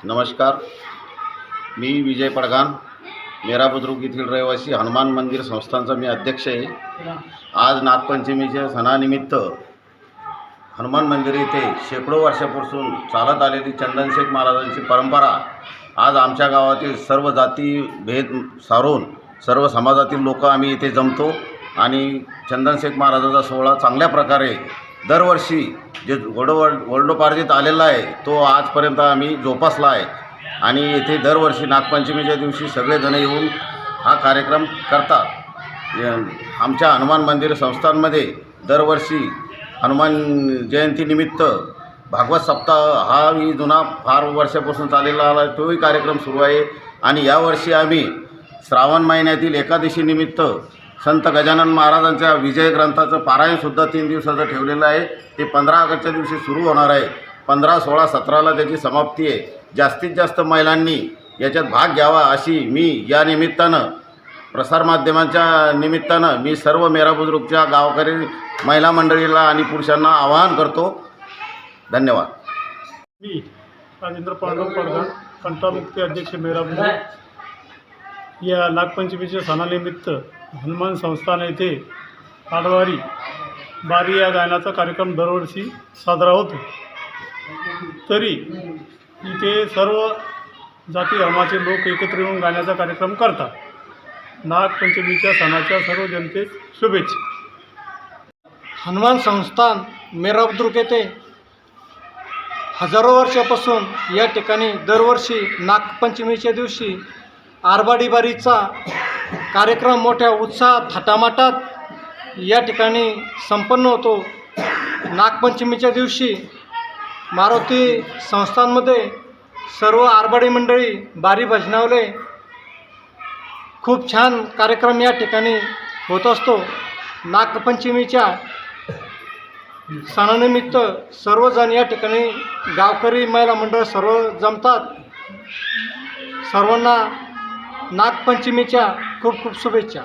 नमस्कार, मी विजय पडगान, मेरा बुद्रुक येथील रहिवासी हनुमान मंदिर संस्थानचा मी अध्यक्ष आहे। आज नागपंचमीच्या सणानिमित्त हनुमान मंदिर येथे शेकडो वर्षापासून चालत आलेली चंदनशेठ महाराजांची परंपरा आज आमच्या गावातील सर्व जाती भेद सारून सर्व समाजातील लोक आम्ही इथे जमतो आणि चंदनशेठ महाराजांचा सोहळा चांगल्या प्रकारे दरवर्षी जे वडिलोपार्जित आलेला आहे तो आजपर्यंत आम्ही जोपासला आहे आणि येथे दरवर्षी नागपंचमीच्या दिवशी सगळेजण येऊन हा कार्यक्रम करतात। आमच्या हनुमान मंदिर संस्थांमध्ये दरवर्षी हनुमान जयंतीनिमित्त भागवत सप्ताह हाही जुना फार वर्षापासून चाललेला आला तोही कार्यक्रम सुरू आहे आणि यावर्षी आम्ही श्रावण महिन्यातील एकादशीनिमित्त संत गजानन महाराजांच्या विजय ग्रंथाचं पारायणसुद्धा 3 दिवसाचं ठेवलेलं आहे। ते 15 ऑगस्टच्या दिवशी सुरू होणार आहे। 15, 16, 17ला त्याची समाप्ती आहे। जास्तीत जास्त महिलांनी याच्यात भाग घ्यावा अशी मी या निमित्तानं प्रसारमाध्यमांच्या निमित्तानं मी सर्व मेरा बुद्रुकच्या गावकरी महिला मंडळीला आणि पुरुषांना आवाहन करतो। धन्यवाद। मी राजेंद्र पांडुरंग पडगान, कंटामुक्ती अध्यक्ष मेरा बुद्रुक। या नागपंचमीच्या सणानिमित्त हनुमान संस्थान येथे आडवारी बारी या गायनाचा कार्यक्रम दरवर्षी साजरा होतो। तरी इथे सर्व जाती धर्माचे लोक एकत्र येऊन गाण्याचा कार्यक्रम करतात। नागपंचमीच्या सणाच्या सर्व जनतेस शुभेच्छा। हनुमान संस्थान मेरा बुद्रुक येथे हजारो वर्षापासून या ठिकाणी दरवर्षी नागपंचमीच्या दिवशी आरबाडी बारीचा कार्यक्रम मोठ्या उत्साहात थाटामाटात या ठिकाणी संपन्न होतो। नागपंचमीच्या दिवशी मारुती संस्थांमध्ये सर्व आरबाडी मंडळी बारी भजनावले खूप छान कार्यक्रम या ठिकाणी होत असतो। नागपंचमीच्या सणानिमित्त सर्वजण या ठिकाणी गावकरी महिला मंडळ सर्व जमतात। सर्वांना नागपंचमीच्या खूप खूप शुभेच्छा।